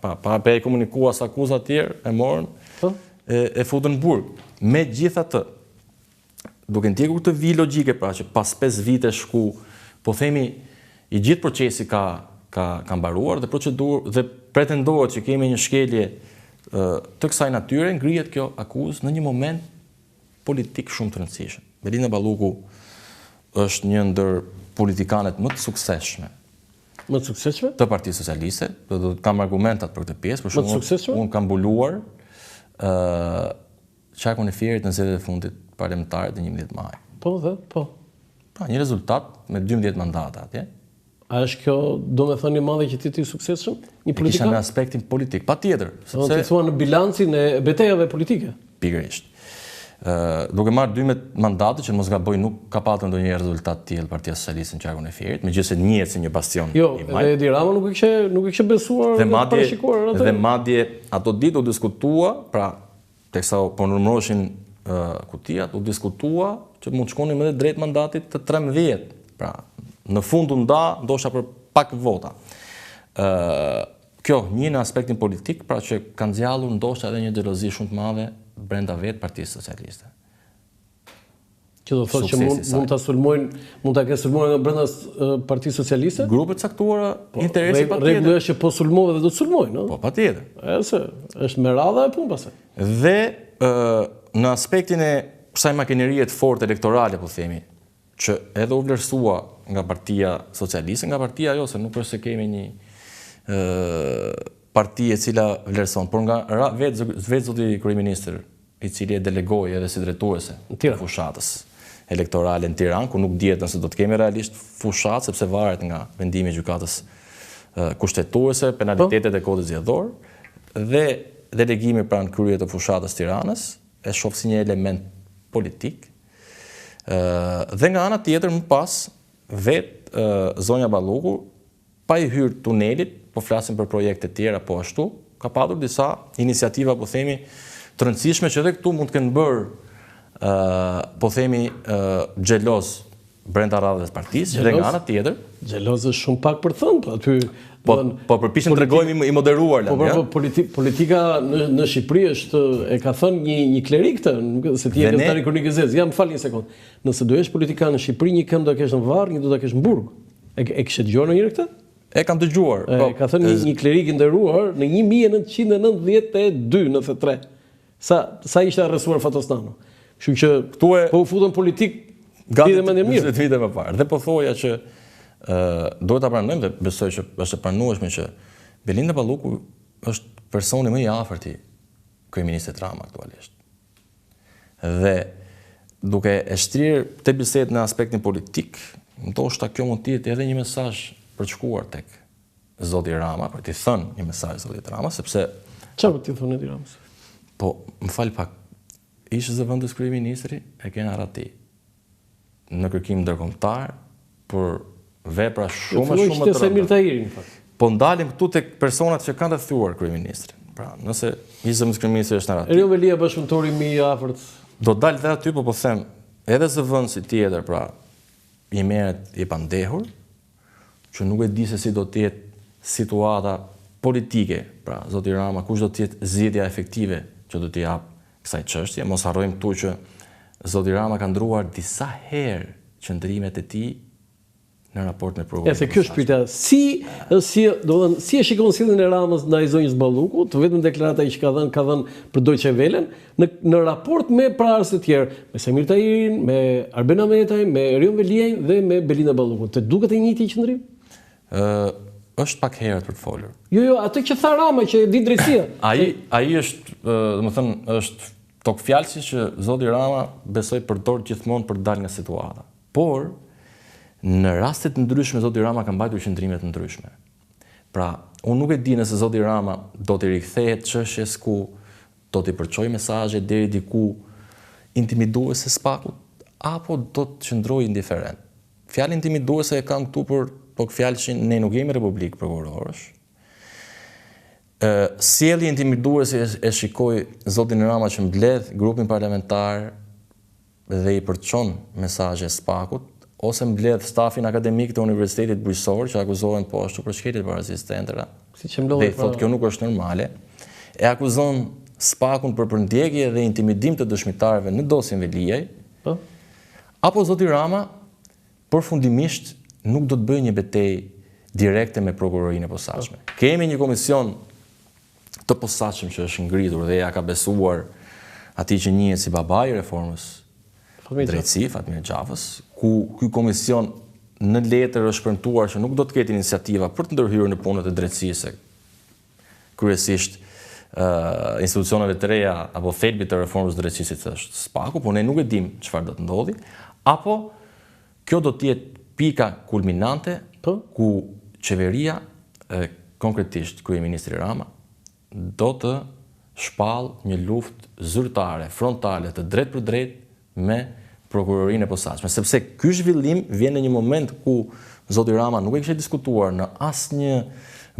pa e komunikua sa akuzat tjerë, e morën, e futën në burg. Me gjitha të, duke ndjekur këtë vi logjike, pra që pas 5 vite shku, po themi, i gjithë procesi ka mbaruar dhe procedurë dhe pretendohet që kemi një shkelje të kësaj natyre, ngrihet kjo akuzë në një moment politik shumë të rëndësishëm. Belinda Balluku është një ndër politikanet më të suksesshme. Më të suksesshme? Të Partisë Socialiste, do të kam argumentat për këtë pjesë, për shumë unë kam mbuluar qarkun e Fierit në zgjedhjet e fundit parlamentare të 11 maj. Po. Pra, një rezultat me 12 mandata atje. A është kjo, do me thënë, një madhe që ti suksesshëm? Një politikan? Kisha në aspektin politik, patjetër. Ti thua në bilancin e betejave politike? Pikërisht. Duke marrë 12 mandate që mos gaboj nuk ka patur ndonjë rezultat tillë Partia Socialiste në qarkun e Fierit, megjithëse njihet si një bastion. Jo, edhe Edi Rama nuk e kishte besuar dhe parashikuar atë. Dhe madje ato ditë u diskutua, pra teksa po numëroshin kutijat, u diskutua që mund të shkonim edhe drejt mandatit të 13. Pra, në fund u ndoshta për pak vota. Kjo një në aspektin politik, pra që kanë zgjallur ndoshta edhe një xhelozi shumë të madhe brenda vetë Partisë Socialiste. Që do thotë që mund ta sulmojnë, mund ta kenë sulmuar nga brenda Partisë Socialiste? Grupe të caktuara, interesi patjetër. Rregulli është që po sulmove dhe do të sulmojnë, no? Po, patjetër. Është me radha e punë pastaj. Dhe në aspektin e kësaj makinerie të fortë elektorale, po themi, që edhe u vlerësua nga Partia Socialiste, nga partia jo, se nuk është se kemi një parti e cila vlerëson, por nga vetë zoti kryeministër, i cili e delegoi edhe si drejtuese të fushatës elektorale në Tiranë, ku nuk dihet nëse do të kemi realisht fushatë, sepse varet nga vendimi i gjykatës kushtetuese, penalitetet e kodit zgjedhor, dhe delegimi pranë kryet të fushatës Tiranës, e shoh si një element politik. Dhe nga ana tjetër më pas, vetë zonja Balluku, pa i hyrë tunelit, po flasim për projekte tjera po ashtu, ka patur disa iniciativa, po themi, të rëndësishme që edhe këtu mund të kenë bërë, po themi, xheloz brenda radhës partisë, dhe nga ana tjetër. Xheloz është shumë pak për thënë, aty. Po përpiqem t'rregojmë i moderuar Po politika në Shqipëri është, e ka thënë një klerik këtë, se ti je këngëtari kronik i zezë. Ja, më fal një sekond. Nëse do jesh politikan në Shqipëri, një kënd do kesh në Varr, një do ta kesh në Burg. E kishe dëgjuar ndonjëherë këtë? E kam dëgjuar. Ka thënë një klerik i nderuar në 1992-93. Sa ishte arrestuar Fatosnano. Kështu që këtu po u futën politik gati më mirë. 20 vite më parë. Dhe po thoja që duhet ta pranojmë dhe besoj që është e pranueshme që Belinda Balluku është personi më i afërt i kryeministit Rama aktualisht. Dhe duke e shtrirë të bisedë në aspektin politik, ndoshta kjo mund të jetë edhe një mesazh për të shkuar tek zoti Rama, për t'i thënë një mesazh zotit Rama, sepse çfarë t'i thonë Edi Ramës? Po, më fal pak. Ishte zëvendës kryeministri e kena rati në kërkim ndërkombëtar për vepra shumë të rënda. Po ndalim këtu tek personat që kanë të thuar kryeministrin. Pra, nëse ishte zëvendës kryeministri është në rati. Erion Velia bashkëpunëtori më i afërt. Do dalë dhe aty, po them, edhe zëvendësi tjetër, pra, i merret i pandehur, që nuk e di se si do të jetë situata politike, pra, zoti Rama, kush do të jetë zgjedhja efektive që do t'i jap kësaj çështje. Mos harrojmë këtu që zoti Rama ka ndruar disa herë qëndrimet e tij në raport me prokurorin. Se kjo është pyetja, si e shikon sjelljen e Ramës ndaj zonjës Balluku, të vetëm deklarata që ka dhënë për Deutsche Wellen në raport me prarës të tjerë, me Samir Tahirin, me Arben Ahmetaj, me Erion Veliajn dhe me Belinda Balluku. Të duket e njëjti qëndrim? Është pak herët për të folur. Jo, atë që tha Rama që e di drejtësia. Ai është, domethënë, është tokfjalësi që zoti Rama besoi përdor gjithmonë për të dalë nga situata. Por në raste të ndryshme zoti Rama ka mbajtur qëndrime të ndryshme. Pra, unë nuk e di nëse zoti Rama do të rikthehet çështjes ku do të përçojë mesazhe deri diku intimiduese spakut, apo do të qëndrojë indiferent. Fjalë intimiduese e kam këtu për tokfjalësin, ne nuk jemi republikë prokurorësh. Sjellje intimiduese e shikoi zotin Rama që mbledh grupin parlamentar dhe i përçon mesazhe spakut, ose mbledh stafin akademik të Universitetit Bujqësor që akuzohen po ashtu për shkelje të barazisë tendera. dhe thotë kjo nuk është normale, e akuzon SPAK-un për përndjekje dhe intimidim të dëshmitarëve në dosjen Veliaj, apo zoti Rama përfundimisht nuk do të bëjë një betejë direkte me prokurorinë e posaçme. Kemi një komision të posaçëm që është ngritur dhe ja ka besuar atij që njihet si babai i reformës drejtësi, Fatmir Xhafës, ku ky komision në letër është premtuar që nuk do të ketë iniciativa për të ndërhyrë në punët e drejtësisë, kryesisht institucioneve të reja apo thelbit të reformës drejtësisë është SPAK-u, por ne nuk e dim çfarë do të ndodhi, apo kjo do të jetë pika kulminante ku qeveria, konkretisht kryeministri Rama, do të shpallë një luftë zyrtare, frontale, të drejtë për drejtë me prokurorinë e posaçme, sepse ky zhvillim vjen në një moment ku zoti Rama nuk e kishte diskutuar në asnjë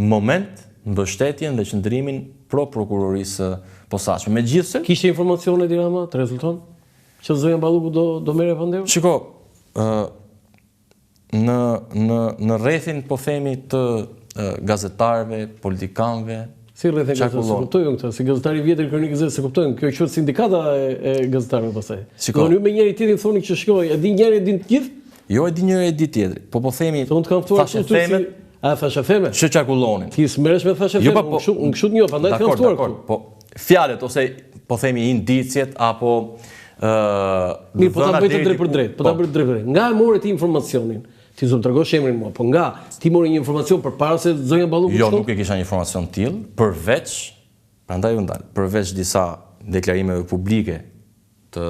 moment mbështetjen dhe qëndrimin pro prokurorisë posaçme. Megjithëse kishte informacione di Rama të rezulton që zonja Balluku do merre vendeu? Shiko, në rrethin po themi të gazetarëve, politikanëve, si rrethin gazetarëve, se kuptojnë këtë, si gazetari vjetër kronikës se kuptojnë, kjo quhet sindikata e gazetarëve pastaj. Do ju me njëri tjetrin thoni që shkoj, e di njëri e di të gjithë? Jo, e di njëri e di tjetri. Po themi, unë të kam ftuar këtu a thashë theme? Që çarkullonin. Ti s'merresh me thashë theme, unë kështu një, prandaj të kam ftuar këtu. Po fjalët ose po themi indicjet apo mirë, po ta bëj të drejtë për drejtë, po ta bëj drejt për drejt. Nga e morë ti informacionin, ti s'u tregosh emrin mua, po nga ti mori një informacion përpara se zonja Balluku shkon? Jo, nuk e kisha një informacion tillë, përveç, prandaj u ndal, përveç disa deklarimeve publike të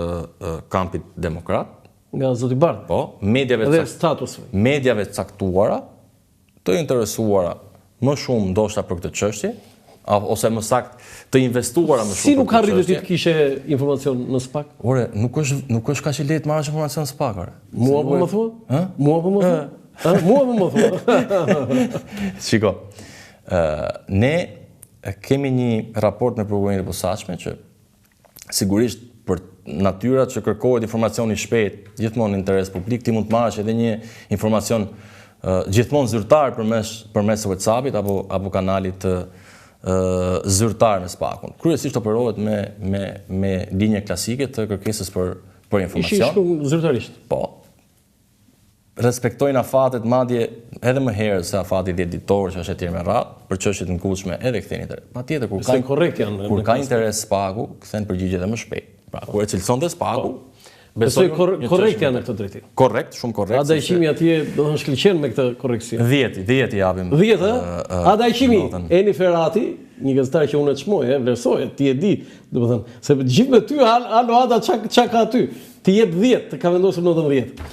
kampit demokrat, nga zoti Bardh. Po, mediave caktuara, të interesuara më shumë ndoshta për këtë çështje, ose më saktë të investuara më shumë. Si nuk arritë ti të kishe informacion në SPAK? Ore, nuk është kaq i lehtë marrësh informacion në SPAK, ore. Mua po më thua? Mua po më thua? Mua po më thua? Shiko, ne kemi një raport me prokurorinë e posaçme që sigurisht për natyrat që kërkohet informacioni shpejt, gjithmonë në interes publik, ti mund të marrësh edhe një informacion gjithmonë zyrtar përmes WhatsApp-it apo kanalit zyrtar në SPAK-un. Kryesisht operohet me linje klasike të kërkesës për informacion. Ishi zyrtarisht? Po. Respektojnë afatet madje edhe më herë se afati editor që është etj me radhë, për çështjet të ndikueshme edhe ktheni të re. Patjetër kur ka interes SPAK-u, kthen përgjigje edhe më shpejt. Pra kur e cilëson dhe SPAK-u, besoj korrekt janë në këtë drejtim. Korrekt, shumë korrekt. A dajqimi atje do të shkëlqen me këtë korreksion? 10 japim. 10, ë? A dajqimi Eni Ferrati, një gazetar që unë e çmoj, vlerësoj, ti e di, domethënë, se gjithë me ty alo ada çka ka aty. Ti jep 10, të ka vendosur 19.